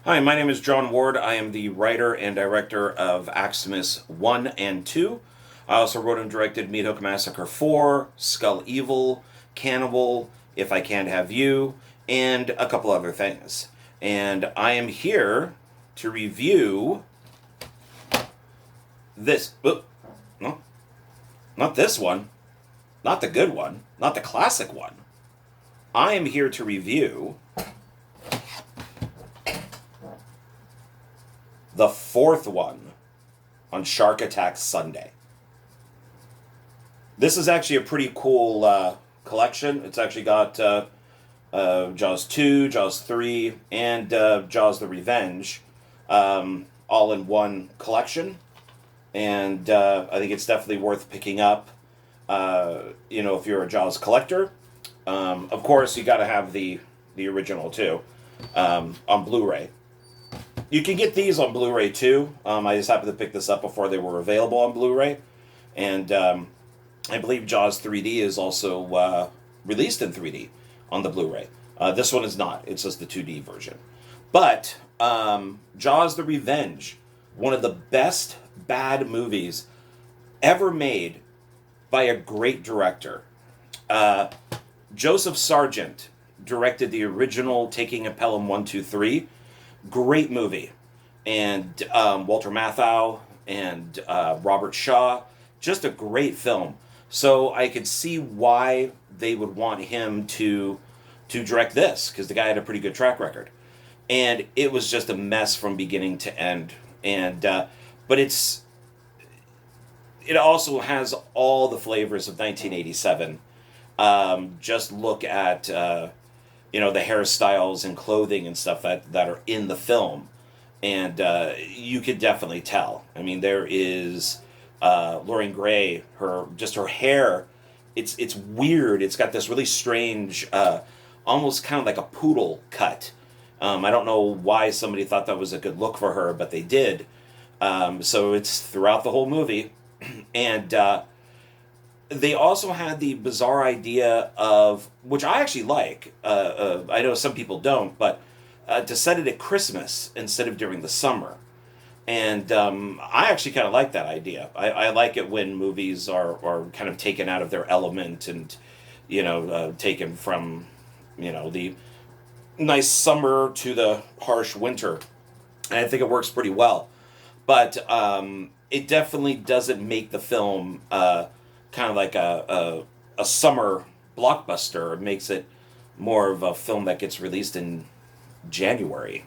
Hi, my name is John Ward. I am the writer and director of Aximus 1 and 2. I also wrote and directed Meat Hook Massacre 4, Skull Evil, Cannibal, If I Can't Have You, and a couple other things. And I am here to review this. No, not this one. Not the good one. Not the classic one. I am here to review the fourth one on Shark Attack Sunday. This is actually a pretty cool collection. It's actually got Jaws 2, Jaws 3, and Jaws the Revenge all in one collection. And I think it's definitely worth picking up, if you're a Jaws collector. Of course, you got to have the original too on Blu-ray. You can get these on Blu-ray too. I just happened to pick this up before they were available on Blu-ray, and I believe Jaws 3D is also released in 3D on the Blu-ray. This one is not. It's just the 2D version. But Jaws the Revenge, one of the best bad movies ever made by a great director. Joseph Sargent directed the original Taking a Pelham 1, 2, 3. Great movie. And Walter Matthau and Robert Shaw. Just a great film. So I could see why they would want him to direct this, because the guy had a pretty good track record. And it was just a mess from beginning to end. And but it also has all the flavors of 1987. Just look at the hairstyles and clothing and stuff that are in the film, and you could definitely tell. I mean, there is Lorraine Gray, her hair. It's weird. It's got this really strange, almost kind of like a poodle cut. I don't know why somebody thought that was a good look for her, but they did. So it's throughout the whole movie, and they also had the bizarre idea of, which I actually like, I know some people don't, but to set it at Christmas instead of during the summer. And I actually kind of like that idea. I like it when movies are kind of taken out of their element and, taken from, the nice summer to the harsh winter. And I think it works pretty well. But it definitely doesn't make the film kind of like a summer blockbuster. It makes it more of a film that gets released in January,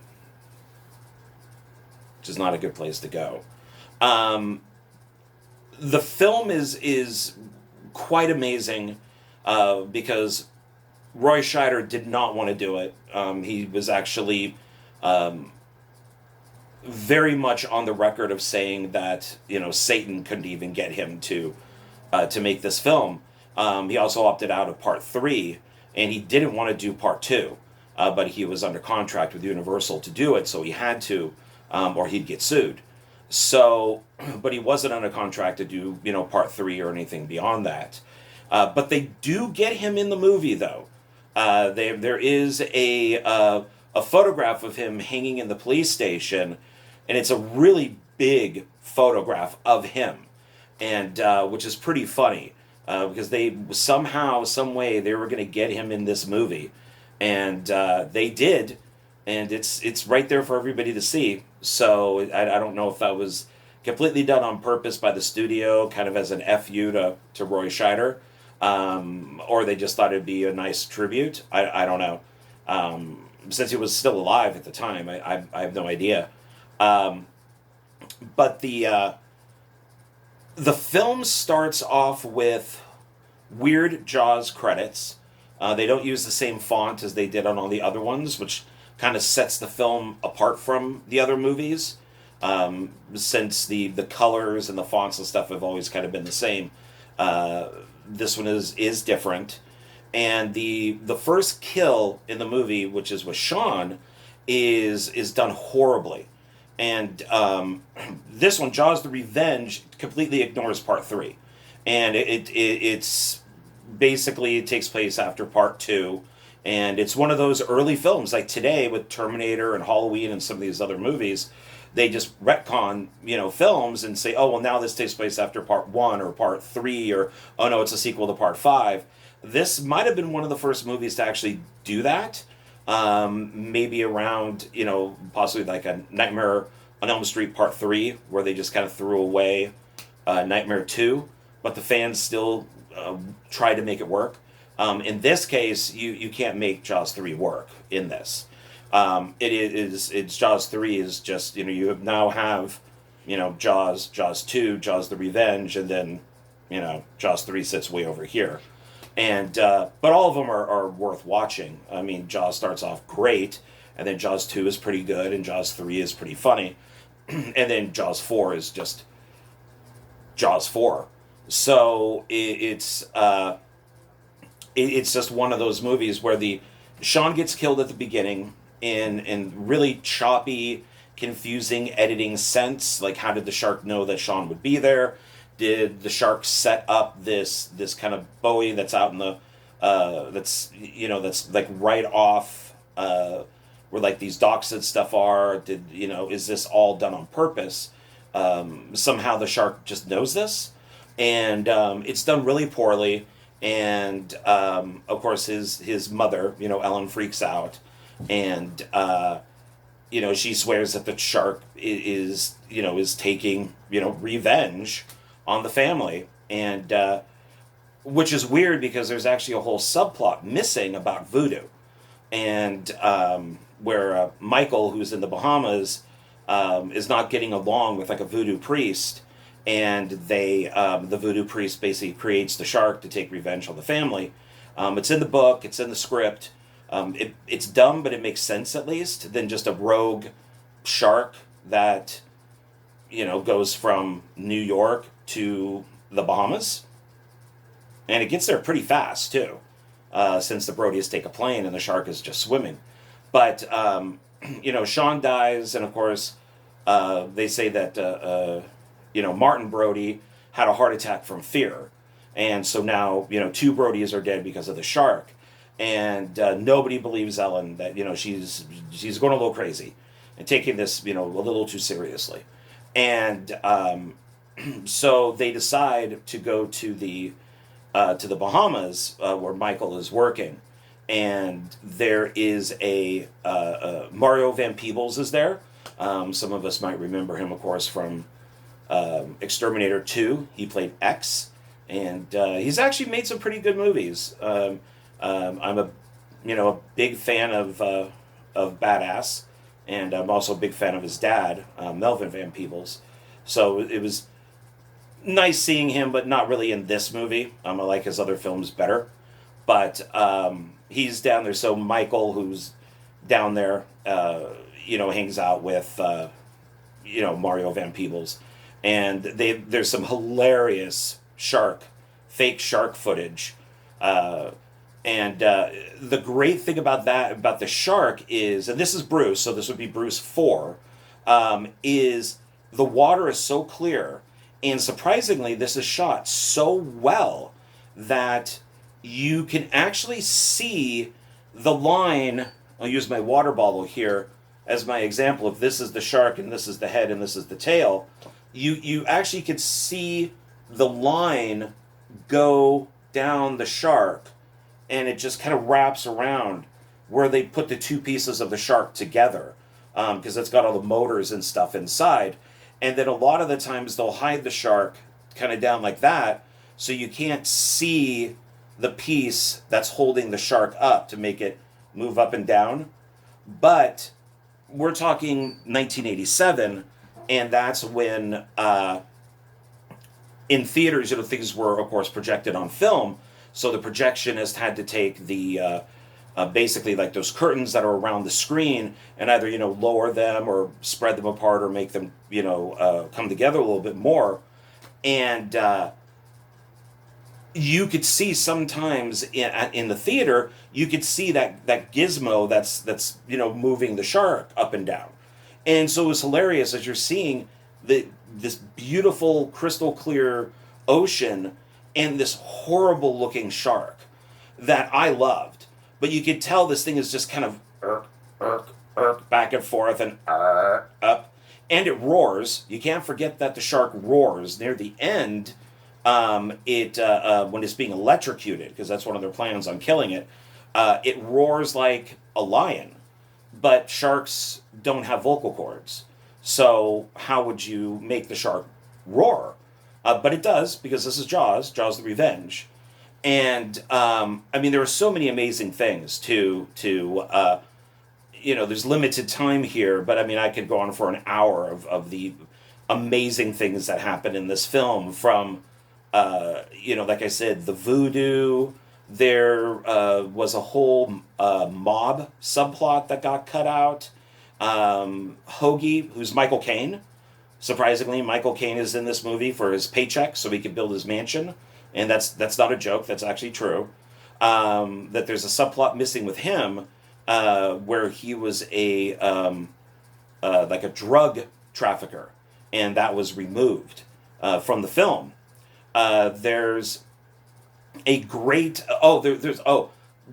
which is not a good place to go. The film is quite amazing because Roy Scheider did not want to do it. He was actually very much on the record of saying that Satan couldn't even get him to make this film. He also opted out of part 3, and he didn't want to do part 2, but he was under contract with Universal to do it, so he had to, or he'd get sued. So, but he wasn't under contract to do part 3 or anything beyond that. But they do get him in the movie though. There is a photograph of him hanging in the police station, and it's a really big photograph of him, and which is pretty funny because they somehow, some way, they were going to get him in this movie, and they did, and it's right there for everybody to see. So I don't know if that was completely done on purpose by the studio, kind of as an FU to Roy Scheider, or they just thought it'd be a nice tribute. I don't know. Since he was still alive at the time, I have no idea. But the film starts off with weird Jaws credits. They don't use the same font as they did on all the other ones, which kind of sets the film apart from the other movies. Since the colors and the fonts and stuff have always kind of been the same, this one is different. And the first kill in the movie, which is with Sean, is done horribly. And this one, Jaws the Revenge, completely ignores part 3. And it's basically, it takes place after part 2. And it's one of those early films, like today with Terminator and Halloween and some of these other movies, they just retcon, films and say, oh, well, now this takes place after part one or part three, or, oh, no, it's a sequel to part five. This might have been one of the first movies to actually do that. Maybe around, possibly like a Nightmare on Elm Street Part 3, where they just kind of threw away Nightmare 2, but the fans still tried to make it work. In this case, you can't make Jaws 3 work in this. It's Jaws 3 is just, you now have, Jaws 2, Jaws the Revenge, and then, Jaws 3 sits way over here. And but all of them are worth watching. I mean, Jaws starts off great, and then Jaws 2 is pretty good, and Jaws 3 is pretty funny, and then Jaws 4 is just Jaws 4. So it's just one of those movies where Sean gets killed at the beginning in really choppy, confusing editing sense. Like, how did the shark know that Sean would be there? Did the shark set up this kind of buoy that's out in the that's like right off where like these docks and stuff are? Is this all done on purpose? Somehow the shark just knows this, and it's done really poorly. And of course his mother, Ellen, freaks out, and she swears that the shark is taking revenge on the family, and which is weird because there's actually a whole subplot missing about voodoo, and where Michael, who's in the Bahamas, is not getting along with like a voodoo priest, and the voodoo priest basically creates the shark to take revenge on the family. It's in the book, it's in the script. It's dumb, but it makes sense at least than just a rogue shark that goes from New York to the Bahamas, and it gets there pretty fast too, since the Brodies take a plane and the shark is just swimming. But Sean dies, and of course they say that Martin Brody had a heart attack from fear, and so now two Brodies are dead because of the shark, and nobody believes Ellen that she's going a little crazy and taking this a little too seriously, and so they decide to go to the Bahamas, where Michael is working, and there is a Mario Van Peebles is there. Some of us might remember him, of course, from Exterminator 2. He played X, and he's actually made some pretty good movies. I'm a big fan of Badass, and I'm also a big fan of his dad, Melvin Van Peebles. So it was nice seeing him, but not really in this movie. I like his other films better, but he's down there. So Michael, who's down there, hangs out with Mario Van Peebles, and there's some hilarious fake shark footage, and the great thing about the shark is, and this is Bruce, so this would be Bruce 4, is the water is so clear, and surprisingly, this is shot so well that you can actually see the line. I'll use my water bottle here as my example. If this is the shark and this is the head and this is the tail, you actually could see the line go down the shark, and it just kind of wraps around where they put the two pieces of the shark together, because it's got all the motors and stuff inside. And then a lot of the times they'll hide the shark kind of down like that, so you can't see the piece that's holding the shark up to make it move up and down. But we're talking 1987, and that's when in theaters, things were, of course, projected on film. So the projectionist had to take the basically like those curtains that are around the screen and either lower them or spread them apart or make them come together a little bit more, and you could see sometimes in the theater, you could see that gizmo that's moving the shark up and down, and so it was hilarious as you're seeing this beautiful crystal clear ocean and this horrible looking shark that I loved. but you could tell this thing is just kind of back and forth and up, and it roars. You can't forget that the shark roars near the end. It when it's being electrocuted, because that's one of their plans on killing it. It roars like a lion, but sharks don't have vocal cords. So how would you make the shark roar? But it does, because this is Jaws the Revenge. And I mean, there are so many amazing things there's limited time here, but I mean, I could go on for an hour of the amazing things that happen in this film. From, like I said, the voodoo. There was a whole mob subplot that got cut out. Hoagie, who's Michael Caine. Surprisingly, Michael Caine is in this movie for his paycheck so he could build his mansion. And that's not a joke, that's actually true. That there's a subplot missing with him where he was like a drug trafficker, and that was removed from the film. There's a great there's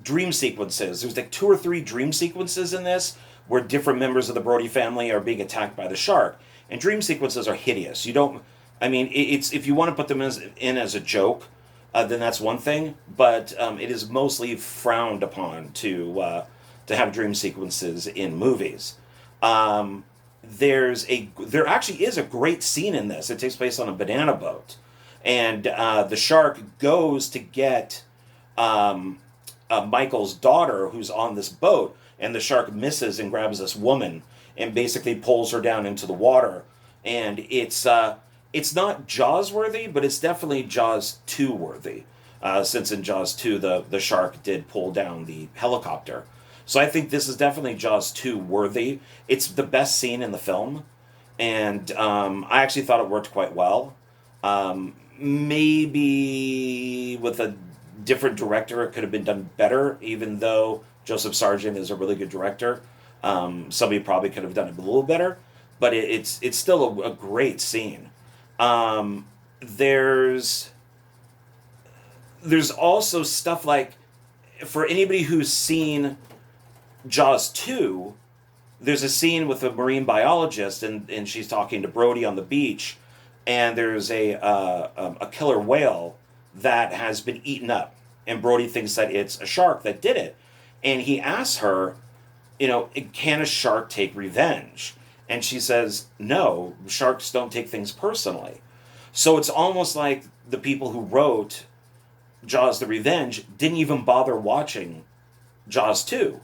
dream sequences. There's like 2 or 3 dream sequences in this where different members of the Brody family are being attacked by the shark, and dream sequences are hideous. You don't. I mean, it's if you want to put them in as a joke, then that's one thing. But it is mostly frowned upon to have dream sequences in movies. There actually is a great scene in this. It takes place on a banana boat, and the shark goes to get Michael's daughter, who's on this boat, and the shark misses and grabs this woman and basically pulls her down into the water. And it's not Jaws worthy, but it's definitely Jaws 2 worthy, since in Jaws 2 the shark did pull down the helicopter. So I think this is definitely Jaws 2 worthy. It's the best scene in the film, and I actually thought it worked quite well. Maybe with a different director it could have been done better, even though Joseph Sargent is a really good director. Somebody probably could have done it a little better, but it's still a great scene. There's also stuff like, for anybody who's seen Jaws 2, there's a scene with a marine biologist, and she's talking to Brody on the beach, and there's a killer whale that has been eaten up, and Brody thinks that it's a shark that did it, and he asks her, can a shark take revenge? And she says, no, sharks don't take things personally. So it's almost like the people who wrote Jaws the Revenge didn't even bother watching Jaws 2.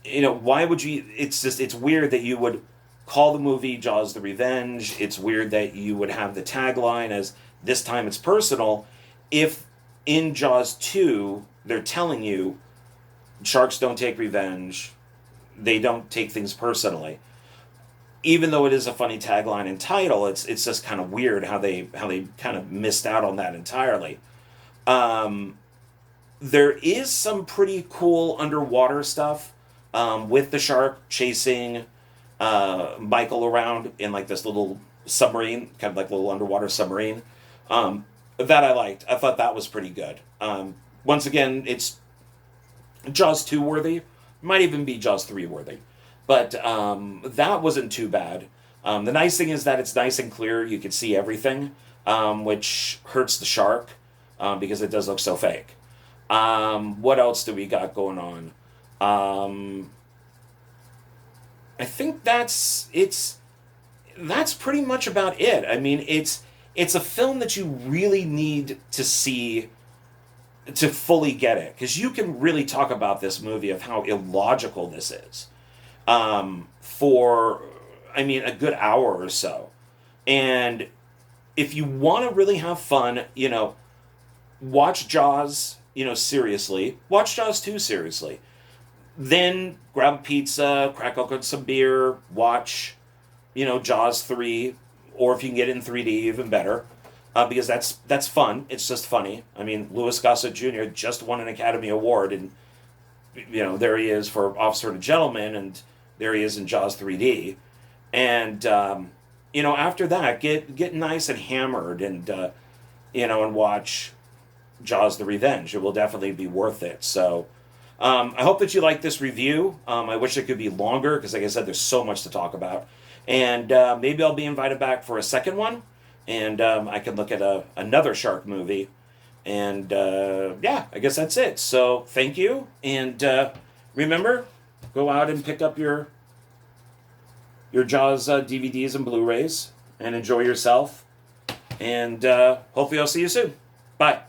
Why would you? It's weird that you would call the movie Jaws the Revenge. It's weird that you would have the tagline as "This time it's personal," if in Jaws 2 they're telling you sharks don't take revenge, they don't take things personally. Even though it is a funny tagline and title, it's just kind of weird how they kind of missed out on that entirely. There is some pretty cool underwater stuff, with the shark chasing Michael around in like this little submarine, kind of like a little underwater submarine. That I liked. I thought that was pretty good. Once again, it's Jaws 2 worthy. Might even be Jaws 3 worthy. But that wasn't too bad. The nice thing is that it's nice and clear. You can see everything, which hurts the shark because it does look so fake. What else do we got going on? I think that's pretty much about it. I mean, it's a film that you really need to see to fully get it, because you can really talk about this movie of how illogical this is for, I mean, a good hour or so. And if you want to really have fun, watch Jaws, seriously. Watch Jaws 2 seriously. Then grab a pizza, crack open some beer, watch, Jaws 3, or if you can get it in 3D, even better. Because that's fun. It's just funny. I mean, Louis Gossett Jr. just won an Academy Award, and there he is for Officer and a Gentleman, and there he is in Jaws 3D. And after that, get nice and hammered, and and watch Jaws the Revenge. It will definitely be worth it. So I hope that you like this review. I wish it could be longer because, like I said, there's so much to talk about. And maybe I'll be invited back for a second one, and I can look at another shark movie. And yeah, I guess that's it. So thank you, and remember, go out and pick up your Jaws DVDs and Blu-rays, and enjoy yourself. And hopefully I'll see you soon. Bye.